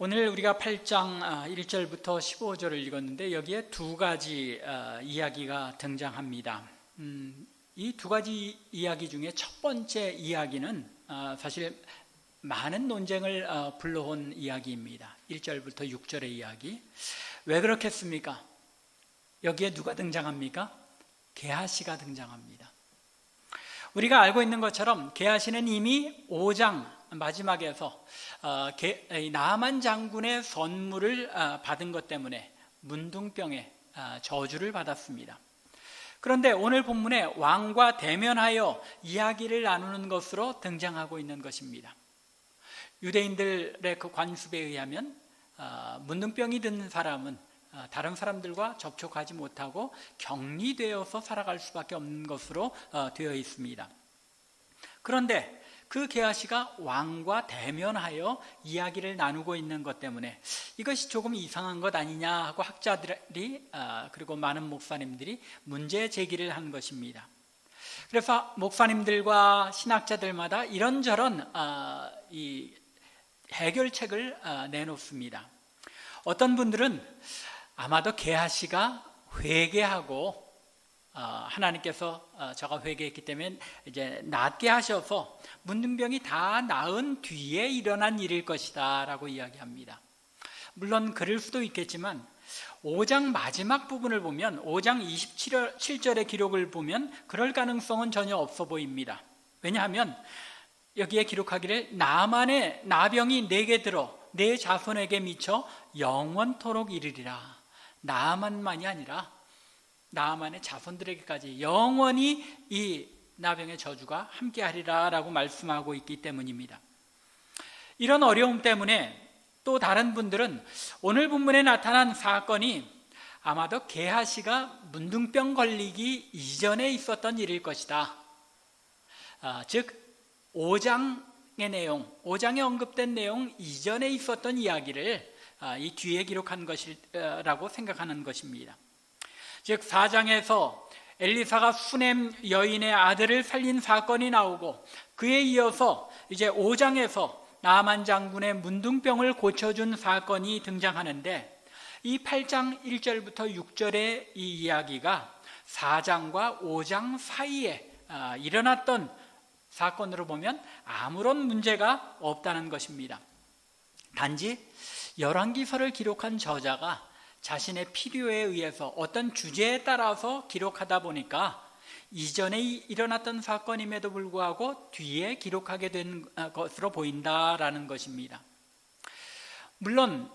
오늘 우리가 8장 1절부터 15절을 읽었는데 여기에 두 가지 이야기가 등장합니다. 이 두 가지 이야기 중에 첫 번째 이야기는 사실 많은 논쟁을 불러온 이야기입니다. 1절부터 6절의 이야기. 왜 그렇겠습니까? 여기에 누가 등장합니까? 게하시가 등장합니다. 우리가 알고 있는 것처럼 게하시는 이미 5장 마지막에서 나아만 장군의 선물을 받은 것 때문에 문둥병의 저주를 받았습니다. 그런데 오늘 본문에 왕과 대면하여 이야기를 나누는 것으로 등장하고 있는 것입니다. 유대인들의 그 관습에 의하면 문둥병이 든 사람은 다른 사람들과 접촉하지 못하고 격리되어서 살아갈 수밖에 없는 것으로 되어 있습니다. 그런데 그 게하시가 왕과 대면하여 이야기를 나누고 있는 것 때문에 이것이 조금 이상한 것 아니냐 하고 학자들이 그리고 많은 목사님들이 문제 제기를 한 것입니다. 그래서 목사님들과 신학자들마다 이런저런 이 해결책을 내놓습니다. 어떤 분들은 아마도 게하시가 회개하고 하나님께서 저가 회개했기 때문에 이제 낫게 하셔서 문둥병이 다 나은 뒤에 일어난 일일 것이다 라고 이야기합니다. 물론 그럴 수도 있겠지만 5장 마지막 부분을 보면 5장 27절의 기록을 보면 그럴 가능성은 전혀 없어 보입니다. 왜냐하면 여기에 기록하기를 나만의 나병이 내게 들어 내 자손에게 미쳐 영원토록 이르리라. 나만만이 아니라 나만의 자손들에게까지 영원히 이 나병의 저주가 함께하리라 라고 말씀하고 있기 때문입니다. 이런 어려움 때문에 또 다른 분들은 오늘 본문에 나타난 사건이 아마도 게하시가 문둥병 걸리기 이전에 있었던 일일 것이다. 즉 5장의 내용, 5장에 언급된 내용 이전에 있었던 이야기를 이 뒤에 기록한 것이라고 생각하는 것입니다. 즉 4장에서 엘리사가 수넴 여인의 아들을 살린 사건이 나오고 그에 이어서 이제 5장에서 나아만 장군의 문둥병을 고쳐준 사건이 등장하는데 이 8장 1절부터 6절의 이 이야기가 4장과 5장 사이에 일어났던 사건으로 보면 아무런 문제가 없다는 것입니다. 단지 열왕기서를 기록한 저자가 자신의 필요에 의해서 어떤 주제에 따라서 기록하다 보니까 이전에 일어났던 사건임에도 불구하고 뒤에 기록하게 된 것으로 보인다라는 것입니다. 물론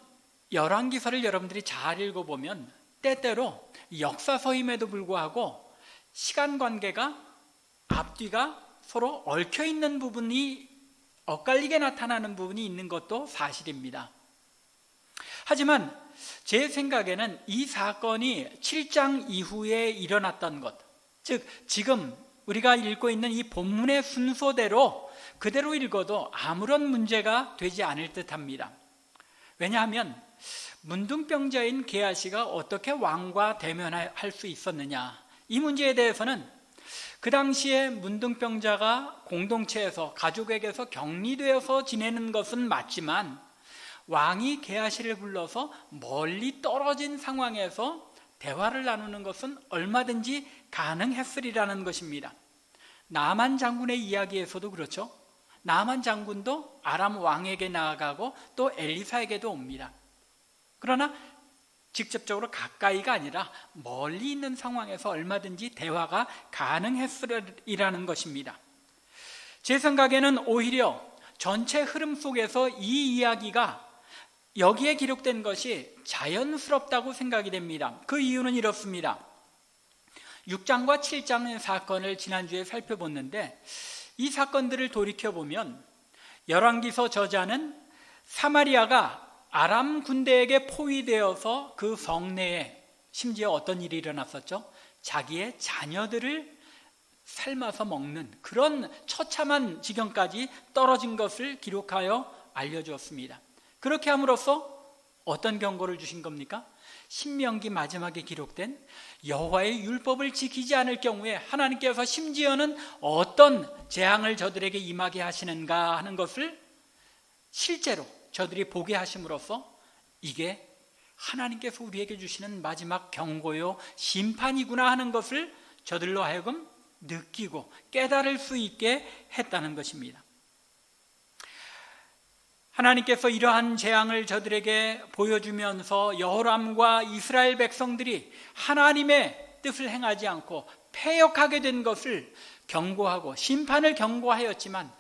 열왕기서를 여러분들이 잘 읽어보면 때때로 역사서임에도 불구하고 시간관계가 앞뒤가 서로 얽혀있는 부분이 엇갈리게 나타나는 부분이 있는 것도 사실입니다. 하지만 제 생각에는 이 사건이 7장 이후에 일어났던 것, 즉 지금 우리가 읽고 있는 이 본문의 순서대로 그대로 읽어도 아무런 문제가 되지 않을 듯합니다. 왜냐하면 문둥병자인 게하시가 어떻게 왕과 대면할 수 있었느냐, 이 문제에 대해서는 그 당시에 문둥병자가 공동체에서 가족에게서 격리되어서 지내는 것은 맞지만 왕이 게하시를 불러서 멀리 떨어진 상황에서 대화를 나누는 것은 얼마든지 가능했으리라는 것입니다. 나아만 장군의 이야기에서도 그렇죠. 나아만 장군도 아람 왕에게 나아가고 또 엘리사에게도 옵니다. 그러나 직접적으로 가까이가 아니라 멀리 있는 상황에서 얼마든지 대화가 가능했으리라는 것입니다. 제 생각에는 오히려 전체 흐름 속에서 이 이야기가 여기에 기록된 것이 자연스럽다고 생각이 됩니다. 그 이유는 이렇습니다. 6장과 7장의 사건을 지난주에 살펴봤는데 이 사건들을 돌이켜보면 열왕기서 저자는 사마리아가 아람 군대에게 포위되어서 그 성내에 심지어 어떤 일이 일어났었죠? 자기의 자녀들을 삶아서 먹는 그런 처참한 지경까지 떨어진 것을 기록하여 알려주었습니다. 그렇게 함으로써 어떤 경고를 주신 겁니까? 신명기 마지막에 기록된 여호와의 율법을 지키지 않을 경우에 하나님께서 심지어는 어떤 재앙을 저들에게 임하게 하시는가 하는 것을 실제로 저들이 보게 하심으로써 이게 하나님께서 우리에게 주시는 마지막 경고요, 심판이구나 하는 것을 저들로 하여금 느끼고 깨달을 수 있게 했다는 것입니다. 하나님께서 이러한 재앙을 저들에게 보여주면서 여호람과 이스라엘 백성들이 하나님의 뜻을 행하지 않고 패역하게 된 것을 경고하고 심판을 경고하였지만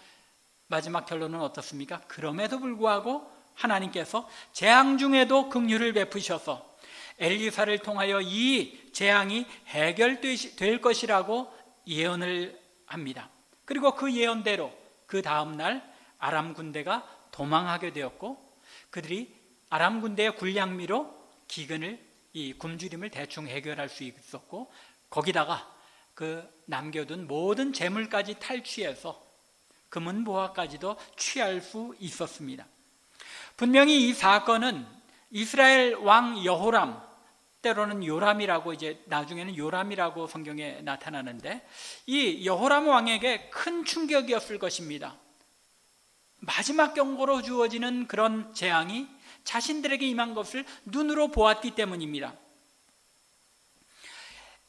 마지막 결론은 어떻습니까? 그럼에도 불구하고 하나님께서 재앙 중에도 긍휼을 베푸셔서 엘리사를 통하여 이 재앙이 해결될 것이라고 예언을 합니다. 그리고 그 예언대로 그 다음날 아람 군대가 도망하게 되었고, 그들이 아람 군대의 굴량미로 기근을, 이 굶주림을 대충 해결할 수 있었고, 거기다가 그 남겨둔 모든 재물까지 탈취해서 금은 보화까지도 취할 수 있었습니다. 분명히 이 사건은 이스라엘 왕 여호람, 때로는 요람이라고, 이제 나중에는 요람이라고 성경에 나타나는데, 이 여호람 왕에게 큰 충격이었을 것입니다. 마지막 경고로 주어지는 그런 재앙이 자신들에게 임한 것을 눈으로 보았기 때문입니다.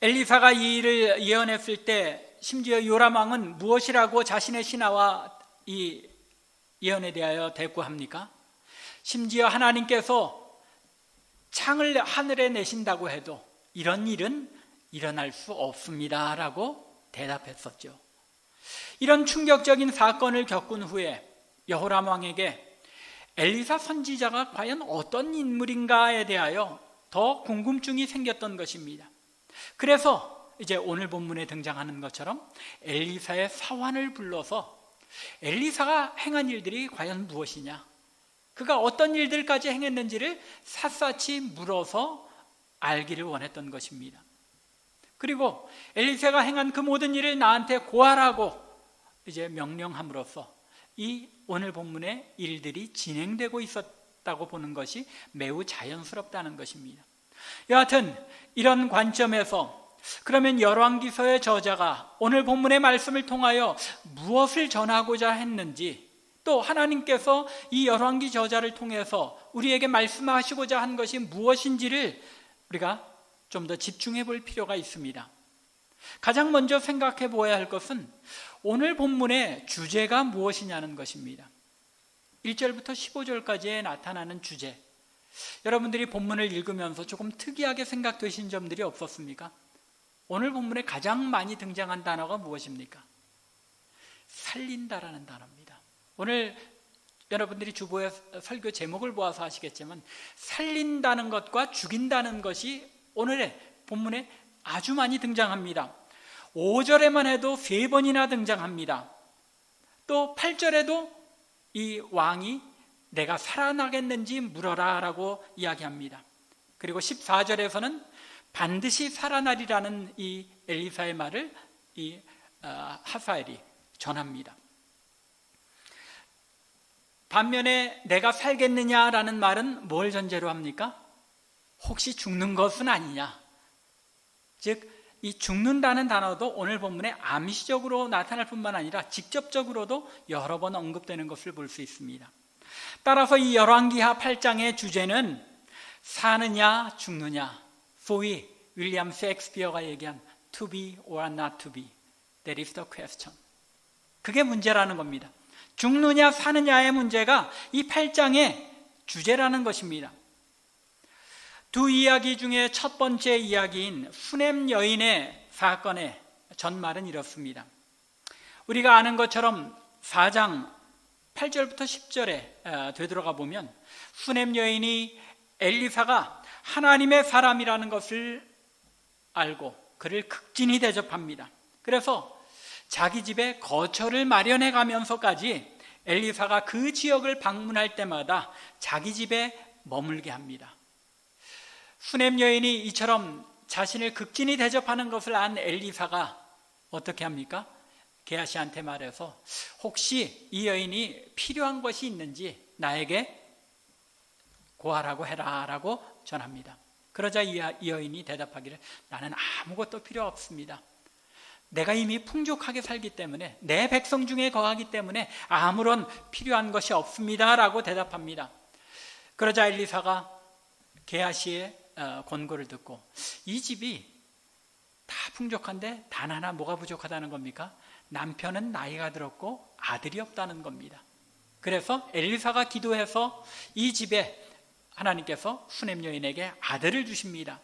엘리사가 이 일을 예언했을 때 심지어 요람 왕은 무엇이라고 자신의 신하와 이 예언에 대하여 대꾸합니까? 심지어 하나님께서 창을 하늘에 내신다고 해도 이런 일은 일어날 수 없습니다 라고 대답했었죠. 이런 충격적인 사건을 겪은 후에 여호람 왕에게 엘리사 선지자가 과연 어떤 인물인가에 대하여 더 궁금증이 생겼던 것입니다. 그래서 이제 오늘 본문에 등장하는 것처럼 엘리사의 사환을 불러서 엘리사가 행한 일들이 과연 무엇이냐, 그가 어떤 일들까지 행했는지를 샅샅이 물어서 알기를 원했던 것입니다. 그리고 엘리사가 행한 그 모든 일을 나한테 고하라고 이제 명령함으로써 이 오늘 본문의 일들이 진행되고 있었다고 보는 것이 매우 자연스럽다는 것입니다. 여하튼 이런 관점에서 그러면 열왕기서의 저자가 오늘 본문의 말씀을 통하여 무엇을 전하고자 했는지, 또 하나님께서 이 열왕기 저자를 통해서 우리에게 말씀하시고자 한 것이 무엇인지를 우리가 좀 더 집중해 볼 필요가 있습니다. 가장 먼저 생각해 보아야 할 것은 오늘 본문의 주제가 무엇이냐는 것입니다. 1절부터 15절까지에 나타나는 주제, 여러분들이 본문을 읽으면서 조금 특이하게 생각되신 점들이 없었습니까? 오늘 본문에 가장 많이 등장한 단어가 무엇입니까? 살린다라는 단어입니다. 오늘 여러분들이 주보의 설교 제목을 보아서 아시겠지만 살린다는 것과 죽인다는 것이 오늘의 본문에 아주 많이 등장합니다. 5절에만 해도 3번이나 등장합니다. 또 8절에도 이 왕이 내가 살아나겠는지 물어라 라고 이야기합니다. 그리고 14절에서는 반드시 살아나리라는 이 엘리사의 말을 이 하사엘이 전합니다. 반면에 내가 살겠느냐라는 말은 뭘 전제로 합니까? 혹시 죽는 것은 아니냐, 즉 이 죽는다는 단어도 오늘 본문에 암시적으로 나타날 뿐만 아니라 직접적으로도 여러 번 언급되는 것을 볼 수 있습니다. 따라서 이 열왕기하 8장의 주제는 사느냐 죽느냐, 소위 윌리엄 셰익스피어가 얘기한 to be or not to be, that is the question. 그게 문제라는 겁니다. 죽느냐 사느냐의 문제가 이 8장의 주제라는 것입니다. 두 이야기 중에 첫 번째 이야기인 수넴 여인의 사건의 전말은 이렇습니다. 우리가 아는 것처럼 4장 8절부터 10절에 되돌아가 보면 수넴 여인이 엘리사가 하나님의 사람이라는 것을 알고 그를 극진히 대접합니다. 그래서 자기 집에 거처를 마련해 가면서까지 엘리사가 그 지역을 방문할 때마다 자기 집에 머물게 합니다. 수넴 여인이 이처럼 자신을 극진히 대접하는 것을 안 엘리사가 어떻게 합니까? 게하시한테 말해서 혹시 이 여인이 필요한 것이 있는지 나에게 고하라고 해라 라고 전합니다. 그러자 이 여인이 대답하기를 나는 아무것도 필요 없습니다. 내가 이미 풍족하게 살기 때문에, 내 백성 중에 거하기 때문에 아무런 필요한 것이 없습니다 라고 대답합니다. 그러자 엘리사가 게하시의 권고를 듣고, 이 집이 다 풍족한데 단 하나 뭐가 부족하다는 겁니까? 남편은 나이가 들었고 아들이 없다는 겁니다. 그래서 엘리사가 기도해서 이 집에 하나님께서 수냄 여인에게 아들을 주십니다.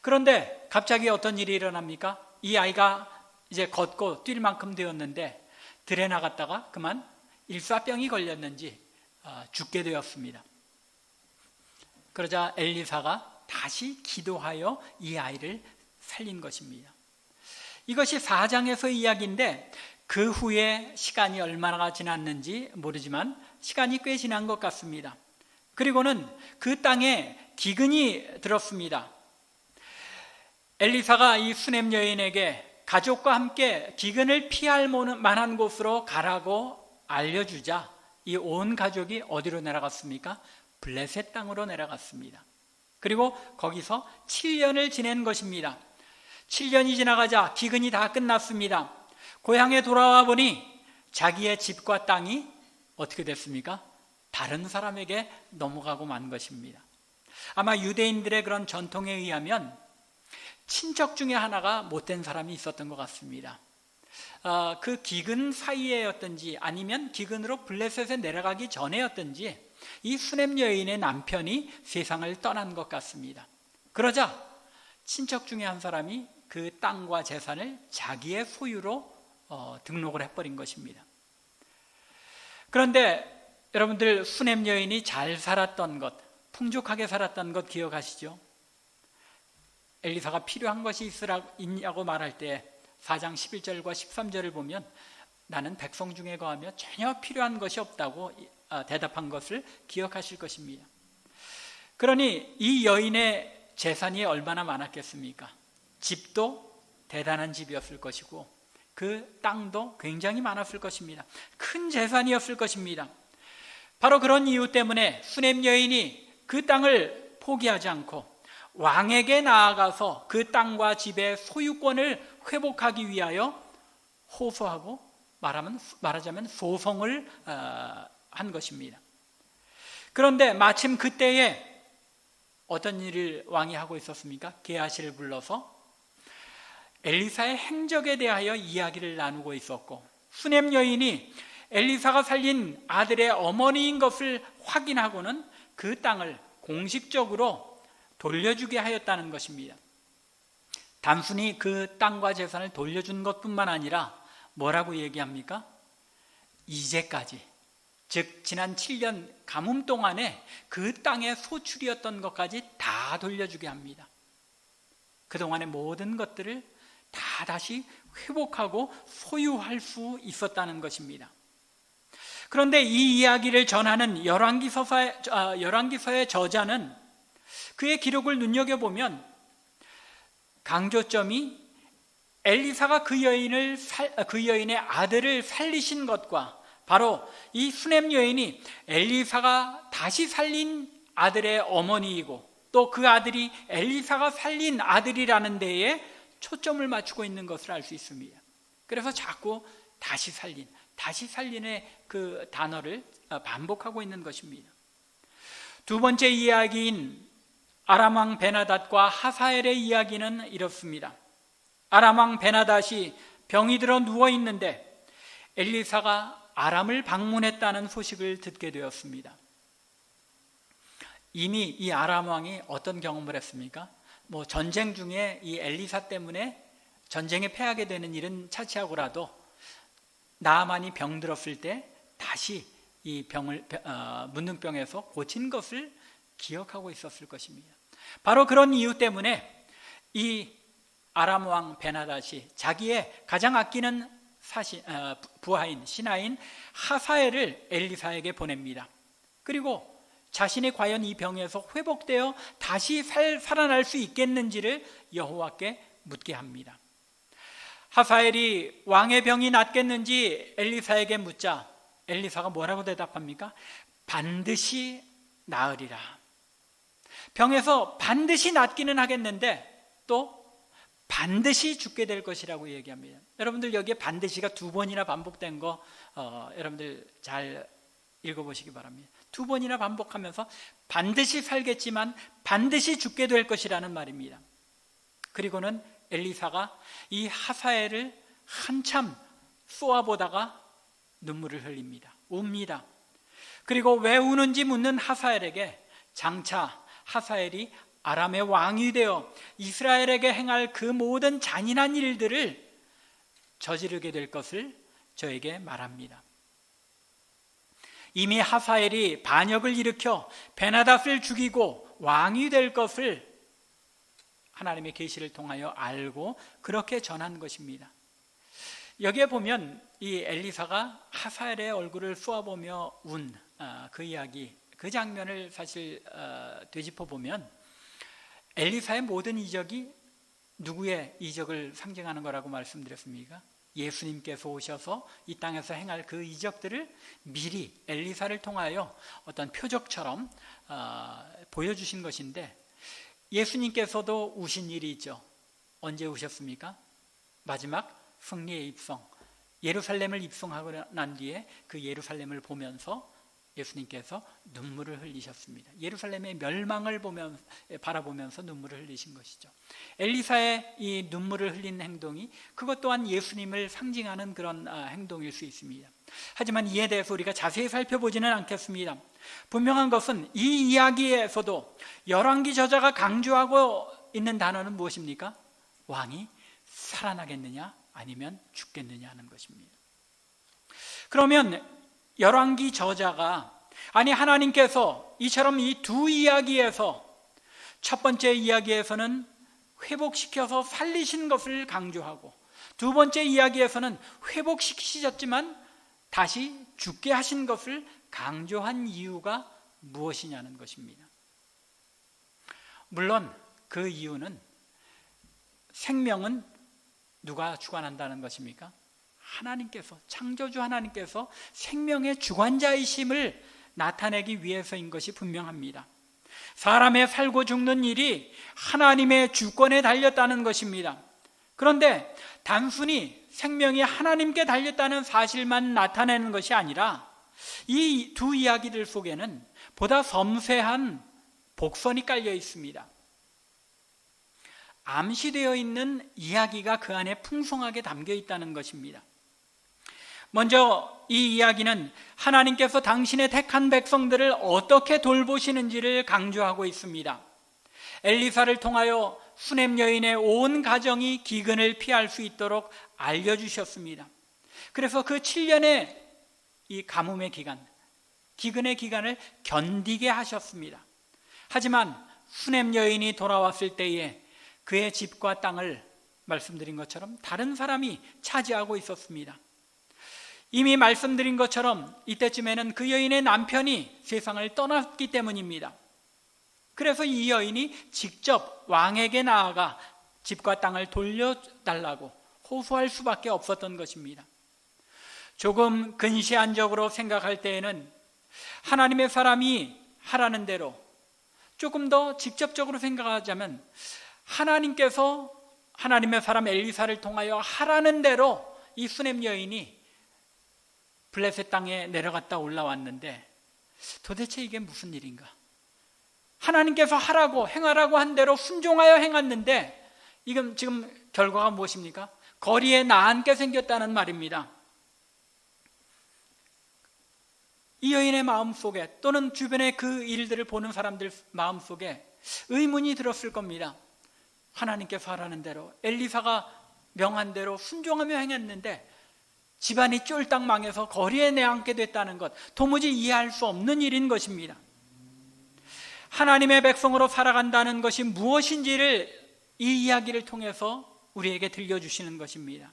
그런데 갑자기 어떤 일이 일어납니까? 이 아이가 이제 걷고 뛸 만큼 되었는데 들에 나갔다가 그만 일사병이 걸렸는지 죽게 되었습니다. 그러자 엘리사가 다시 기도하여 이 아이를 살린 것입니다. 이것이 4장에서 이야기인데 그 후에 시간이 얼마나 지났는지 모르지만 시간이 꽤 지난 것 같습니다. 그리고는 그 땅에 기근이 들었습니다. 엘리사가 이 수냄 여인에게 가족과 함께 기근을 피할 만한 곳으로 가라고 알려주자 이 온 가족이 어디로 내려갔습니까? 블레셋 땅으로 내려갔습니다. 그리고 거기서 7년을 지낸 것입니다. 7년이 지나가자 기근이 다 끝났습니다. 고향에 돌아와 보니 자기의 집과 땅이 어떻게 됐습니까? 다른 사람에게 넘어가고 만 것입니다. 아마 유대인들의 그런 전통에 의하면 친척 중에 하나가 못된 사람이 있었던 것 같습니다. 그 기근 사이에였든지 아니면 기근으로 블레셋에 내려가기 전에였든지 이 수냄 여인의 남편이 세상을 떠난 것 같습니다. 그러자 친척 중에 한 사람이 그 땅과 재산을 자기의 소유로 등록을 해버린 것입니다. 그런데 여러분들 수냄 여인이 잘 살았던 것, 풍족하게 살았던 것 기억하시죠? 엘리사가 필요한 것이 있냐고 말할 때 4장 11절과 13절을 보면 나는 백성 중에 거하며 전혀 필요한 것이 없다고 대답한 것을 기억하실 것입니다. 그러니 이 여인의 재산이 얼마나 많았겠습니까? 집도 대단한 집이었을 것이고 그 땅도 굉장히 많았을 것입니다. 큰 재산이었을 것입니다. 바로 그런 이유 때문에 수냄 여인이 그 땅을 포기하지 않고 왕에게 나아가서 그 땅과 집의 소유권을 회복하기 위하여 호소하고 말하자면 소송을 한 것입니다. 그런데 마침 그때에 어떤 일을 왕이 하고 있었습니까? 게하시를 불러서 엘리사의 행적에 대하여 이야기를 나누고 있었고 수냄 여인이 엘리사가 살린 아들의 어머니인 것을 확인하고는 그 땅을 공식적으로 돌려주게 하였다는 것입니다. 단순히 그 땅과 재산을 돌려준 것뿐만 아니라 뭐라고 얘기합니까? 이제까지, 즉 지난 7년 가뭄 동안에 그 땅의 소출이었던 것까지 다 돌려주게 합니다. 그동안의 모든 것들을 다 다시 회복하고 소유할 수 있었다는 것입니다. 그런데 이 이야기를 전하는 열왕기서의 저자는 그의 기록을 눈여겨보면 강조점이 엘리사가 그 여인의 아들을 살리신 것과 바로 이 수냄 여인이 엘리사가 다시 살린 아들의 어머니이고 또 그 아들이 엘리사가 살린 아들이라는 데에 초점을 맞추고 있는 것을 알 수 있습니다. 그래서 자꾸 다시 살린의 그 단어를 반복하고 있는 것입니다. 두 번째 이야기인 아람 왕 베나닷과 하사엘의 이야기는 이렇습니다. 아람 왕 베나닷이 병이 들어 누워 있는데 엘리사가 아람을 방문했다는 소식을 듣게 되었습니다. 이미 이 아람 왕이 어떤 경험을 했습니까? 전쟁 중에 이 엘리사 때문에 전쟁에 패하게 되는 일은 차치하고라도 나아만이 병 들었을 때 다시 이 문둥병에서 고친 것을 기억하고 있었을 것입니다. 바로 그런 이유 때문에 이 아람 왕 베나닷이 자기의 가장 아끼는 부하인 신하인 하사엘을 엘리사에게 보냅니다. 그리고 자신이 과연 이 병에서 회복되어 다시 살아날 수 있겠는지를 여호와께 묻게 합니다. 하사엘이 왕의 병이 낫겠는지 엘리사에게 묻자 엘리사가 뭐라고 대답합니까? 반드시 나으리라. 병에서 반드시 낫기는 하겠는데 또 반드시 죽게 될 것이라고 얘기합니다. 여러분들 여기에 반드시가 2번이나 반복된 거 여러분들 잘 읽어보시기 바랍니다. 2번이나 반복하면서 반드시 살겠지만 반드시 죽게 될 것이라는 말입니다. 그리고는 엘리사가 이 하사엘을 한참 쏘아보다가 눈물을 흘립니다. 웁니다. 그리고 왜 우는지 묻는 하사엘에게 장차 하사엘이 아람의 왕이 되어 이스라엘에게 행할 그 모든 잔인한 일들을 저지르게 될 것을 저에게 말합니다. 이미 하사엘이 반역을 일으켜 베나닷을 죽이고 왕이 될 것을 하나님의 계시를 통하여 알고 그렇게 전한 것입니다. 여기에 보면 이 엘리사가 하사엘의 얼굴을 쏘아보며 운 그 이야기, 그 장면을 사실 되짚어 보면 엘리사의 모든 이적이 누구의 이적을 상징하는 거라고 말씀드렸습니까? 예수님께서 오셔서 이 땅에서 행할 그 이적들을 미리 엘리사를 통하여 어떤 표적처럼 보여주신 것인데, 예수님께서도 우신 일이 있죠. 언제 우셨습니까? 마지막 승리의 입성, 예루살렘을 입성하고 난 뒤에 그 예루살렘을 보면서 예수님께서 눈물을 흘리셨습니다. 예루살렘의 멸망을 바라보면서 눈물을 흘리신 것이죠. 엘리사의 이 눈물을 흘린 행동이 그것 또한 예수님을 상징하는 그런 행동일 수 있습니다. 하지만 이에 대해서 우리가 자세히 살펴보지는 않겠습니다. 분명한 것은 이 이야기에서도 열왕기 저자가 강조하고 있는 단어는 무엇입니까? 왕이 살아나겠느냐 아니면 죽겠느냐 하는 것입니다. 그러면 열왕기 저자가, 아니 하나님께서 이처럼 이 두 이야기에서, 첫 번째 이야기에서는 회복시켜서 살리신 것을 강조하고 두 번째 이야기에서는 회복시키셨지만 다시 죽게 하신 것을 강조한 이유가 무엇이냐는 것입니다. 물론 그 이유는 생명은 누가 주관한다는 것입니까? 하나님께서, 창조주 하나님께서 생명의 주관자이심을 나타내기 위해서인 것이 분명합니다. 사람의 살고 죽는 일이 하나님의 주권에 달렸다는 것입니다. 그런데 단순히 생명이 하나님께 달렸다는 사실만 나타내는 것이 아니라 이 두 이야기들 속에는 보다 섬세한 복선이 깔려 있습니다. 암시되어 있는 이야기가 그 안에 풍성하게 담겨 있다는 것입니다. 먼저 이 이야기는 하나님께서 당신의 택한 백성들을 어떻게 돌보시는지를 강조하고 있습니다. 엘리사를 통하여 수넴 여인의 온 가정이 기근을 피할 수 있도록 알려주셨습니다. 그래서 그 7년의 이 가뭄의 기간, 기근의 기간을 견디게 하셨습니다. 하지만 수넴 여인이 돌아왔을 때에 그의 집과 땅을 말씀드린 것처럼 다른 사람이 차지하고 있었습니다. 이미 말씀드린 것처럼 이때쯤에는 그 여인의 남편이 세상을 떠났기 때문입니다. 그래서 이 여인이 직접 왕에게 나아가 집과 땅을 돌려달라고 호소할 수밖에 없었던 것입니다. 조금 근시안적으로 생각할 때에는 하나님의 사람이 하라는 대로, 조금 더 직접적으로 생각하자면 하나님께서 하나님의 사람 엘리사를 통하여 하라는 대로 이 수넴 여인이 블레셋 땅에 내려갔다 올라왔는데 도대체 이게 무슨 일인가? 하나님께서 하라고, 행하라고 한 대로 순종하여 행했는데 이건 지금 결과가 무엇입니까? 거리에 나앉게 생겼다는 말입니다. 이 여인의 마음속에, 또는 주변의 그 일들을 보는 사람들 마음속에 의문이 들었을 겁니다. 하나님께서 하라는 대로, 엘리사가 명한 대로 순종하며 행했는데 집안이 쫄딱 망해서 거리에 내앉게 됐다는 것, 도무지 이해할 수 없는 일인 것입니다. 하나님의 백성으로 살아간다는 것이 무엇인지를 이 이야기를 통해서 우리에게 들려주시는 것입니다.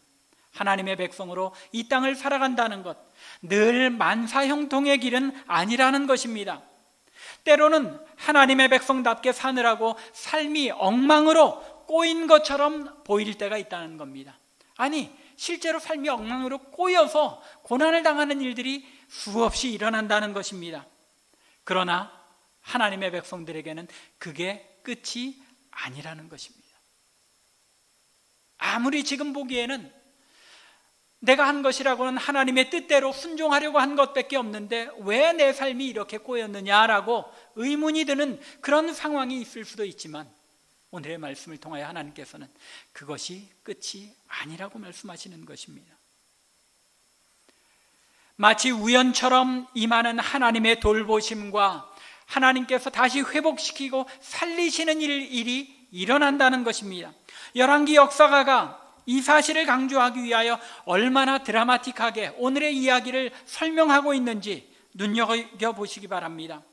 하나님의 백성으로 이 땅을 살아간다는 것, 늘 만사형통의 길은 아니라는 것입니다. 때로는 하나님의 백성답게 사느라고 삶이 엉망으로 꼬인 것처럼 보일 때가 있다는 겁니다. 아니, 실제로 삶이 엉망으로 꼬여서 고난을 당하는 일들이 수없이 일어난다는 것입니다. 그러나 하나님의 백성들에게는 그게 끝이 아니라는 것입니다. 아무리 지금 보기에는 내가 한 것이라고는 하나님의 뜻대로 순종하려고 한 것밖에 없는데 왜 내 삶이 이렇게 꼬였느냐라고 의문이 드는 그런 상황이 있을 수도 있지만, 오늘의 말씀을 통하여 하나님께서는 그것이 끝이 아니라고 말씀하시는 것입니다. 마치 우연처럼 임하는 하나님의 돌보심과 하나님께서 다시 회복시키고 살리시는 일이 일어난다는 것입니다. 열왕기 역사가가 이 사실을 강조하기 위하여 얼마나 드라마틱하게 오늘의 이야기를 설명하고 있는지 눈여겨보시기 바랍니다.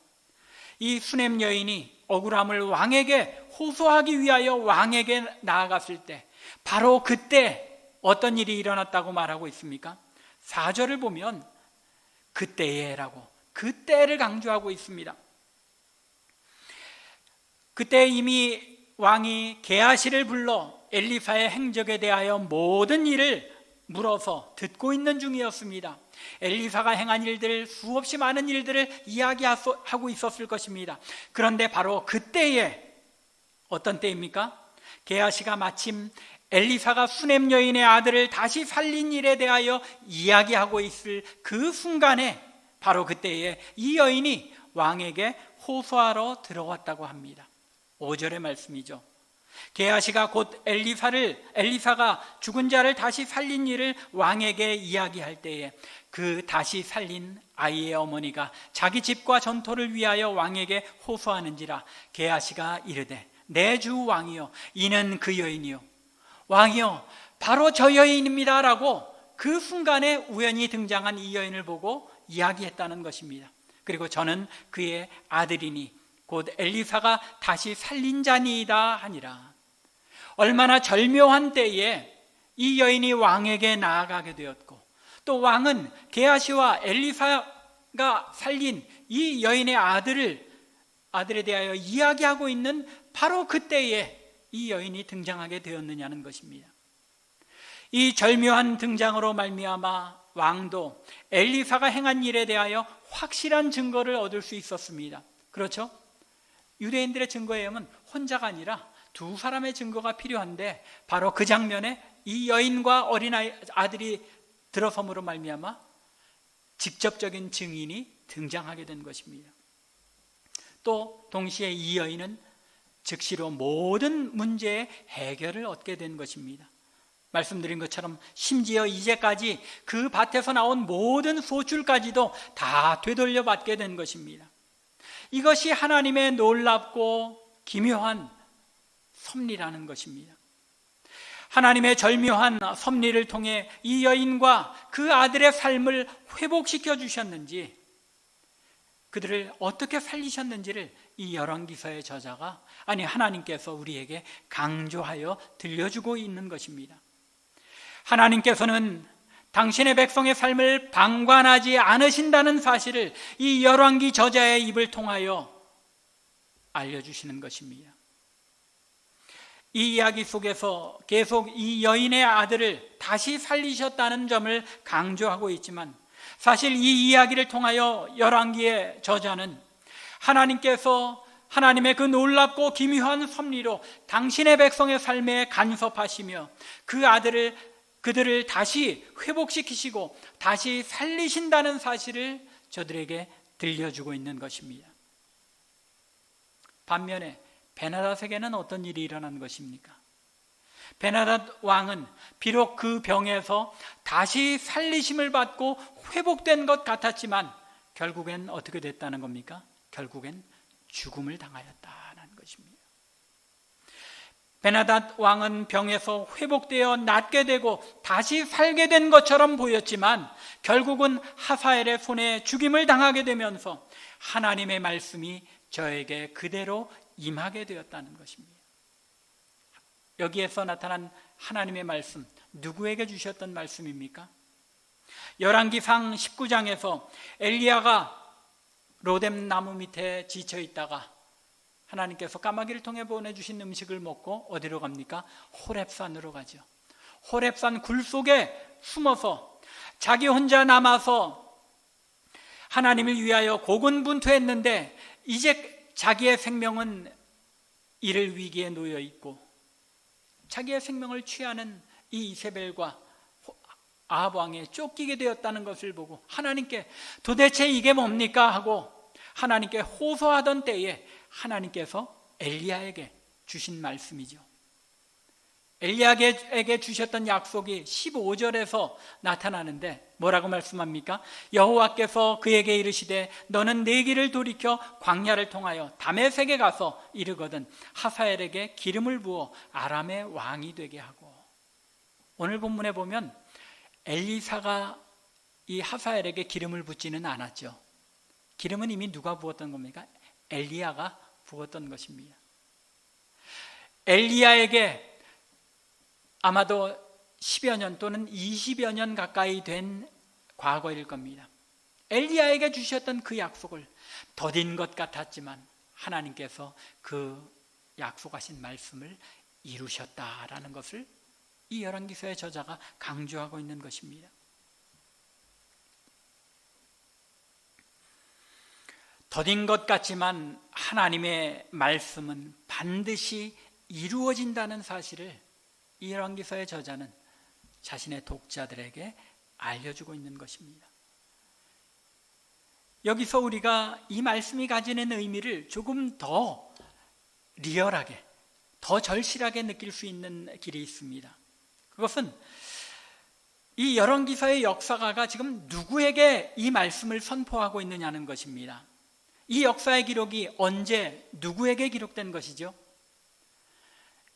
이 수넴 여인이 억울함을 왕에게 호소하기 위하여 왕에게 나아갔을 때 바로 그때 어떤 일이 일어났다고 말하고 있습니까? 4절을 보면 그때에라고 그때를 강조하고 있습니다. 그때 이미 왕이 게하시를 불러 엘리사의 행적에 대하여 모든 일을 물어서 듣고 있는 중이었습니다. 엘리사가 행한 일들, 수없이 많은 일들을 이야기하고 있었을 것입니다. 그런데 바로 그때에, 어떤 때입니까? 게하시가 마침 엘리사가 수넴 여인의 아들을 다시 살린 일에 대하여 이야기하고 있을 그 순간에, 바로 그때에 이 여인이 왕에게 호소하러 들어왔다고 합니다. 5절의 말씀이죠. 게하시가 곧 엘리사가 죽은 자를 다시 살린 일을 왕에게 이야기할 때에 그 다시 살린 아이의 어머니가 자기 집과 전토를 위하여 왕에게 호소하는지라 게하시가 이르되 내 주 왕이여 이는 그 여인이요 왕이여 바로 저 여인입니다 라고 그 순간에 우연히 등장한 이 여인을 보고 이야기했다는 것입니다. 그리고 저는 그의 아들이니 곧 엘리사가 다시 살린 자니이다 하니라. 얼마나 절묘한 때에 이 여인이 왕에게 나아가게 되었고, 또 왕은 게하시와 엘리사가 살린 이 여인의 아들에 대하여 이야기하고 있는 바로 그때에 이 여인이 등장하게 되었느냐는 것입니다. 이 절묘한 등장으로 말미암아 왕도 엘리사가 행한 일에 대하여 확실한 증거를 얻을 수 있었습니다. 그렇죠? 유대인들의 증거에 의하면 혼자가 아니라 두 사람의 증거가 필요한데, 바로 그 장면에 이 여인과 아들이 들어섬으로 말미암아 직접적인 증인이 등장하게 된 것입니다. 또 동시에 이 여인은 즉시로 모든 문제의 해결을 얻게 된 것입니다. 말씀드린 것처럼 심지어 이제까지 그 밭에서 나온 모든 소출까지도 다 되돌려 받게 된 것입니다. 이것이 하나님의 놀랍고 기묘한 섭리라는 것입니다. 하나님의 절묘한 섭리를 통해 이 여인과 그 아들의 삶을 회복시켜 주셨는지, 그들을 어떻게 살리셨는지를 이 열왕기서의 저자가, 아니 하나님께서 우리에게 강조하여 들려주고 있는 것입니다. 하나님께서는 당신의 백성의 삶을 방관하지 않으신다는 사실을 이 열왕기 저자의 입을 통하여 알려주시는 것입니다. 이 이야기 속에서 계속 이 여인의 아들을 다시 살리셨다는 점을 강조하고 있지만, 사실 이 이야기를 통하여 열왕기의 저자는 하나님께서 하나님의 그 놀랍고 기묘한 섭리로 당신의 백성의 삶에 간섭하시며 그들을 다시 회복시키시고 다시 살리신다는 사실을 저들에게 들려주고 있는 것입니다. 반면에 베나닷에게는 어떤 일이 일어난 것입니까? 베나닷 왕은 비록 그 병에서 다시 살리심을 받고 회복된 것 같았지만 결국엔 어떻게 됐다는 겁니까? 결국엔 죽음을 당하였다는 것입니다. 베나닷 왕은 병에서 회복되어 낫게 되고 다시 살게 된 것처럼 보였지만 결국은 하사엘의 손에 죽임을 당하게 되면서 하나님의 말씀이 저에게 그대로 임하게 되었다는 것입니다. 여기에서 나타난 하나님의 말씀, 누구에게 주셨던 말씀입니까? 열왕기상 19장에서 엘리야가 로뎀 나무 밑에 지쳐 있다가 하나님께서 까마귀를 통해 보내주신 음식을 먹고 어디로 갑니까? 호렙산으로 가죠. 호렙산 굴 속에 숨어서 자기 혼자 남아서 하나님을 위하여 고군분투했는데 이제 자기의 생명은 잃을 위기에 놓여 있고 자기의 생명을 취하는 이 이세벨과 아합 왕에 쫓기게 되었다는 것을 보고 하나님께 도대체 이게 뭡니까 하고 하나님께 호소하던 때에 하나님께서 엘리야에게 주신 말씀이죠. 엘리야에게 주셨던 약속이 15절에서 나타나는데 뭐라고 말씀합니까? 여호와께서 그에게 이르시되 너는 내 길을 돌이켜 광야를 통하여 다메섹에 가서 이르거든 하사엘에게 기름을 부어 아람의 왕이 되게 하고. 오늘 본문에 보면 엘리사가 이 하사엘에게 기름을 붓지는 않았죠. 기름은 이미 누가 부었던 겁니까? 엘리야가 부었던 것입니다. 엘리야에게 아마도 10여 년 또는 20여 년 가까이 된 과거일 겁니다. 엘리야에게 주셨던 그 약속을 더딘 것 같았지만 하나님께서 그 약속하신 말씀을 이루셨다라는 것을 이 열왕기서의 저자가 강조하고 있는 것입니다. 더딘 것 같지만 하나님의 말씀은 반드시 이루어진다는 사실을 이 열왕기서의 저자는 자신의 독자들에게 알려주고 있는 것입니다. 여기서 우리가 이 말씀이 가지는 의미를 조금 더 리얼하게, 더 절실하게 느낄 수 있는 길이 있습니다. 그것은 이 열왕기서의 역사가가 지금 누구에게 이 말씀을 선포하고 있느냐는 것입니다. 이 역사의 기록이 언제 누구에게 기록된 것이죠?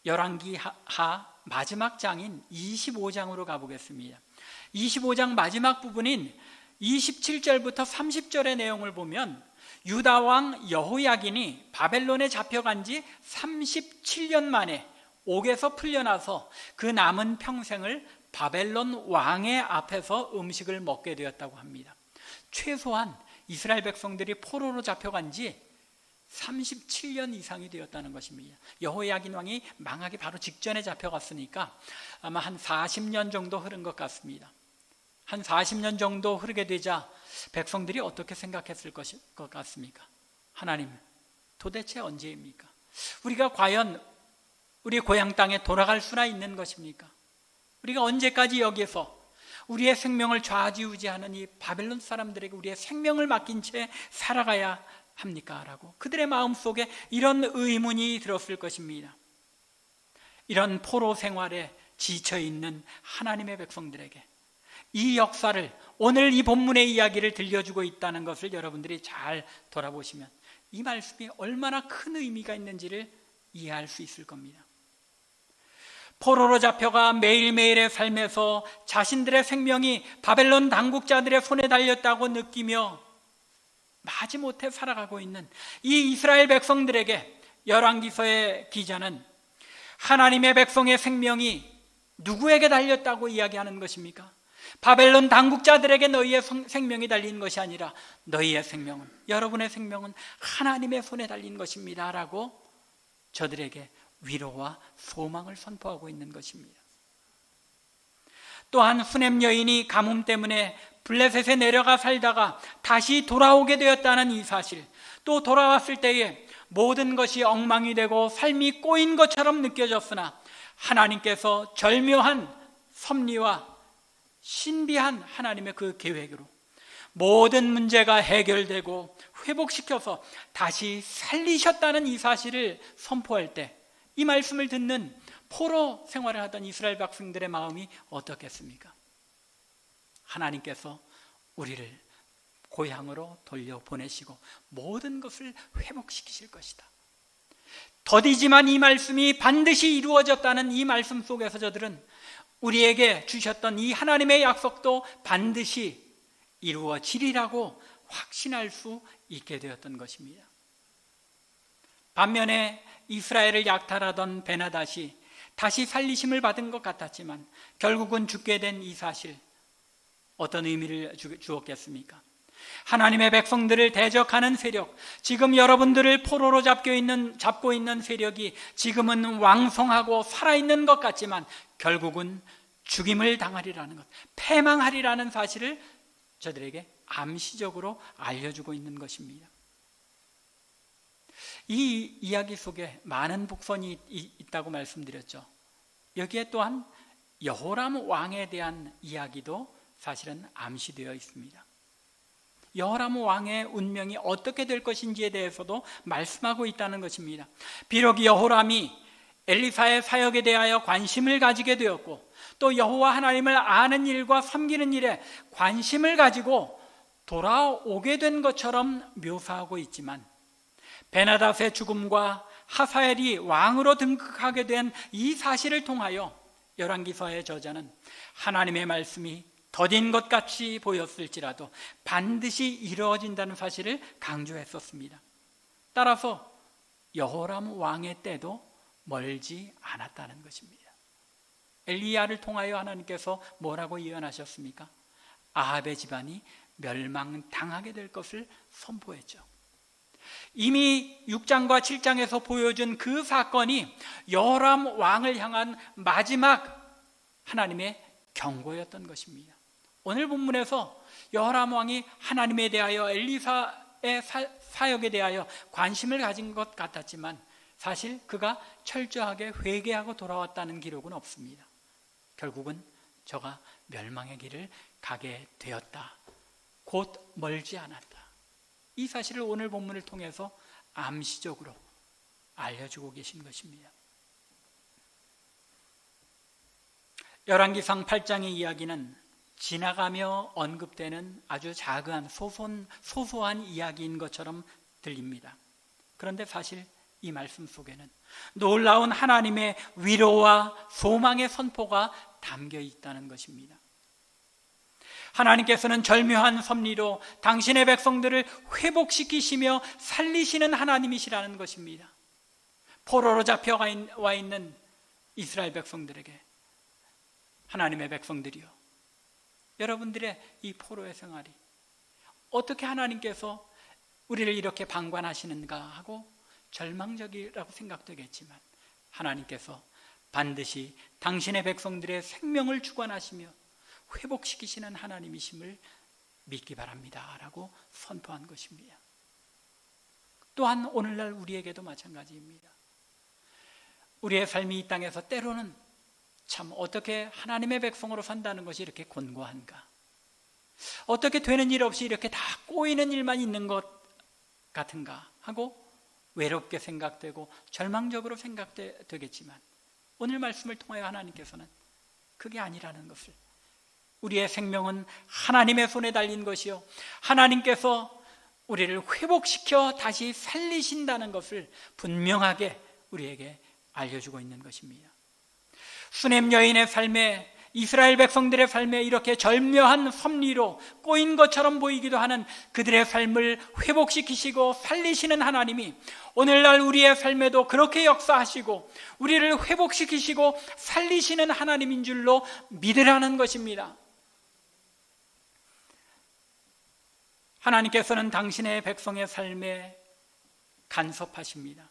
열왕기하 마지막 장인 25장으로 가보겠습니다. 25장 마지막 부분인 27절부터 30절의 내용을 보면 유다 왕 여호야긴이 바벨론에 잡혀간 지 37년 만에 옥에서 풀려나서 그 남은 평생을 바벨론 왕의 앞에서 음식을 먹게 되었다고 합니다. 최소한 이스라엘 백성들이 포로로 잡혀간 지 37년 이상이 되었다는 것입니다. 여호야긴 왕이 망하기 바로 직전에 잡혀갔으니까 아마 한 40년 정도 흐른 것 같습니다. 한 40년 정도 흐르게 되자 백성들이 어떻게 생각했을 것 같습니까? 하나님, 도대체 언제입니까? 우리가 과연 우리 고향 땅에 돌아갈 수나 있는 것입니까? 우리가 언제까지 여기에서 우리의 생명을 좌지우지하는 이 바벨론 사람들에게 우리의 생명을 맡긴 채 살아가야 합니까? 라고 그들의 마음속에 이런 의문이 들었을 것입니다. 이런 포로 생활에 지쳐있는 하나님의 백성들에게 이 역사를, 오늘 이 본문의 이야기를 들려주고 있다는 것을 여러분들이 잘 돌아보시면 이 말씀이 얼마나 큰 의미가 있는지를 이해할 수 있을 겁니다. 포로로 잡혀가 매일매일의 삶에서 자신들의 생명이 바벨론 당국자들의 손에 달렸다고 느끼며 마지못해 살아가고 있는 이 이스라엘 백성들에게 열왕기서의 기자는 하나님의 백성의 생명이 누구에게 달렸다고 이야기하는 것입니까? 바벨론 당국자들에게 너희의 생명이 달린 것이 아니라 너희의 생명은, 여러분의 생명은 하나님의 손에 달린 것입니다 라고 저들에게 위로와 소망을 선포하고 있는 것입니다. 또한 수넴 여인이 가뭄 때문에 블레셋에 내려가 살다가 다시 돌아오게 되었다는 이 사실, 또 돌아왔을 때에 모든 것이 엉망이 되고 삶이 꼬인 것처럼 느껴졌으나 하나님께서 절묘한 섭리와 신비한 하나님의 그 계획으로 모든 문제가 해결되고 회복시켜서 다시 살리셨다는 이 사실을 선포할 때 이 말씀을 듣는 포로 생활을 하던 이스라엘 백성들의 마음이 어떻겠습니까? 하나님께서 우리를 고향으로 돌려보내시고 모든 것을 회복시키실 것이다. 더디지만 이 말씀이 반드시 이루어졌다는 이 말씀 속에서 저들은 우리에게 주셨던 이 하나님의 약속도 반드시 이루어지리라고 확신할 수 있게 되었던 것입니다. 반면에 이스라엘을 약탈하던 베나닷이 다시 살리심을 받은 것 같았지만 결국은 죽게 된 이 사실, 어떤 의미를 주었겠습니까? 하나님의 백성들을 대적하는 세력, 지금 여러분들을 포로로 잡고 있는 세력이 지금은 왕성하고 살아있는 것 같지만 결국은 죽임을 당하리라는 것, 패망하리라는 사실을 저들에게 암시적으로 알려주고 있는 것입니다. 이 이야기 속에 많은 복선이 있다고 말씀드렸죠. 여기에 또한 여호람 왕에 대한 이야기도 사실은 암시되어 있습니다. 여호람 왕의 운명이 어떻게 될 것인지에 대해서도 말씀하고 있다는 것입니다. 비록 여호람이 엘리사의 사역에 대하여 관심을 가지게 되었고 또 여호와 하나님을 아는 일과 섬기는 일에 관심을 가지고 돌아오게 된 것처럼 묘사하고 있지만 베나닷의 죽음과 하사엘이 왕으로 등극하게 된 이 사실을 통하여 열왕기서의 저자는 하나님의 말씀이 더딘 것 같이 보였을지라도 반드시 이루어진다는 사실을 강조했었습니다. 따라서 여호람 왕의 때도 멀지 않았다는 것입니다. 엘리야를 통하여 하나님께서 뭐라고 예언하셨습니까? 아합의 집안이 멸망당하게 될 것을 선포했죠. 이미 6장과 7장에서 보여준 그 사건이 여호람 왕을 향한 마지막 하나님의 경고였던 것입니다. 오늘 본문에서 여호람 왕이 하나님에 대하여 엘리사의 사역에 대하여 관심을 가진 것 같았지만 사실 그가 철저하게 회개하고 돌아왔다는 기록은 없습니다. 결국은 저가 멸망의 길을 가게 되었다. 곧 멀지 않았다. 이 사실을 오늘 본문을 통해서 암시적으로 알려주고 계신 것입니다. 열왕기상 8장의 이야기는 지나가며 언급되는 아주 작은 소소한 이야기인 것처럼 들립니다. 그런데 사실 이 말씀 속에는 놀라운 하나님의 위로와 소망의 선포가 담겨 있다는 것입니다. 하나님께서는 절묘한 섭리로 당신의 백성들을 회복시키시며 살리시는 하나님이시라는 것입니다. 포로로 잡혀와 있는 이스라엘 백성들에게 하나님의 백성들이요, 여러분들의 이 포로의 생활이 어떻게 하나님께서 우리를 이렇게 방관하시는가 하고 절망적이라고 생각되겠지만 하나님께서 반드시 당신의 백성들의 생명을 주관하시며 회복시키시는 하나님이심을 믿기 바랍니다 라고 선포한 것입니다. 또한 오늘날 우리에게도 마찬가지입니다. 우리의 삶이 이 땅에서 때로는 참 어떻게 하나님의 백성으로 산다는 것이 이렇게 곤고한가, 어떻게 되는 일 없이 이렇게 다 꼬이는 일만 있는 것 같은가 하고 외롭게 생각되고 절망적으로 생각되겠지만 오늘 말씀을 통하여 하나님께서는 그게 아니라는 것을, 우리의 생명은 하나님의 손에 달린 것이요 하나님께서 우리를 회복시켜 다시 살리신다는 것을 분명하게 우리에게 알려주고 있는 것입니다. 수넴 여인의 삶에, 이스라엘 백성들의 삶에 이렇게 절묘한 섭리로 꼬인 것처럼 보이기도 하는 그들의 삶을 회복시키시고 살리시는 하나님이 오늘날 우리의 삶에도 그렇게 역사하시고 우리를 회복시키시고 살리시는 하나님인 줄로 믿으라는 것입니다. 하나님께서는 당신의 백성의 삶에 간섭하십니다.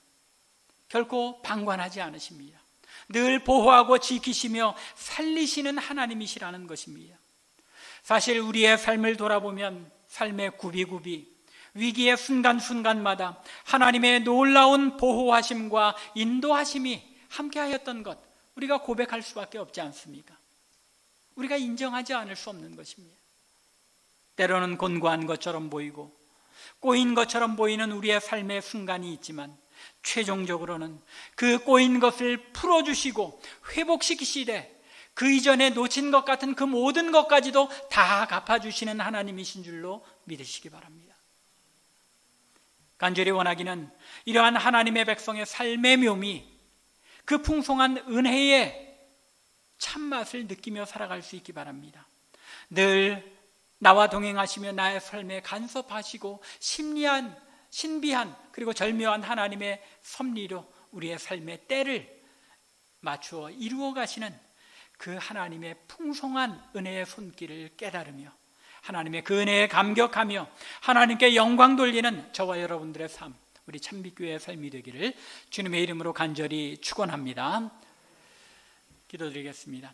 결코 방관하지 않으십니다. 늘 보호하고 지키시며 살리시는 하나님이시라는 것입니다. 사실 우리의 삶을 돌아보면 삶의 구비구비, 위기의 순간순간마다 하나님의 놀라운 보호하심과 인도하심이 함께하였던 것, 우리가 고백할 수밖에 없지 않습니까? 우리가 인정하지 않을 수 없는 것입니다. 때로는 곤고한 것처럼 보이고 꼬인 것처럼 보이는 우리의 삶의 순간이 있지만 최종적으로는 그 꼬인 것을 풀어주시고 회복시키시되 그 이전에 놓친 것 같은 그 모든 것까지도 다 갚아주시는 하나님이신 줄로 믿으시기 바랍니다. 간절히 원하기는 이러한 하나님의 백성의 삶의 묘미, 그 풍성한 은혜의 참맛을 느끼며 살아갈 수 있기 바랍니다. 늘 나와 동행하시며 나의 삶에 간섭하시고 신비한 그리고 절묘한 하나님의 섭리로 우리의 삶의 때를 맞추어 이루어 가시는 그 하나님의 풍성한 은혜의 손길을 깨달으며 하나님의 그 은혜에 감격하며 하나님께 영광 돌리는 저와 여러분들의 삶, 우리 참빛교회의 삶이 되기를 주님의 이름으로 간절히 축원합니다. 기도드리겠습니다.